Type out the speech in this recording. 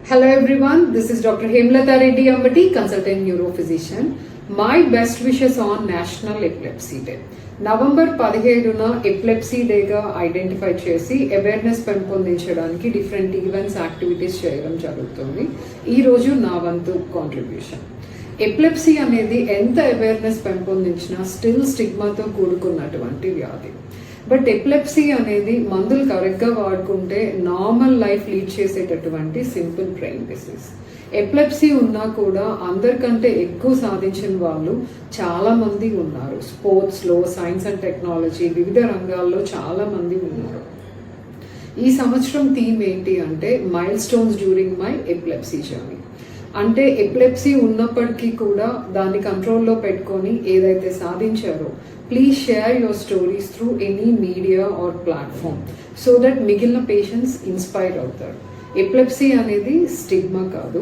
Hello everyone, this is Dr. Hemlata Reddy Ambati, consultant neurophysician. My best wishes on National Epilepsy Day. November 17న epilepsy డేగా identify చేసి awareness పెంపొందించడానికి different events activities చేయడం జరుగుతుంది. ఈరోజు నా వంతు కాంట్రిబ్యూషన్. ఎపిలెప్సీ అనేది ఎంత అవేర్నెస్ పెంపొందించినా స్టిల్ స్టిగ్మాతో కూడుకున్నటువంటి వ్యాధి. బట్ ఎపిలెప్సీ అనేది మందులు కరెక్ట్గా వాడుకుంటే నార్మల్ లైఫ్ లీడ్ చేసేటటువంటి సింపుల్ బ్రెయిన్ డిసీజ్. ఎపిలెప్సీ ఉన్నా కూడా అందరికంటే ఎక్కువ సాధించిన వాళ్ళు చాలా మంది ఉన్నారు. స్పోర్ట్స్లో, సైన్స్ అండ్ టెక్నాలజీ, వివిధ రంగాల్లో చాలా మంది ఉన్నారు. ఈ సంవత్సరం థీమ్ ఏంటి అంటే milestones during my epilepsy journey. అంటే ఎపిలెప్సీ ఉన్నప్పటికీ కూడా దాన్ని కంట్రోల్లో పెట్టుకొని ఏదైతే సాధించారో please share your stories through any media or platform so that మిగిలిన పేషెంట్స్ ఇన్స్పైర్ అవుతారు. ఎపిలెప్సీ అనేది స్టిగ్మా కాదు.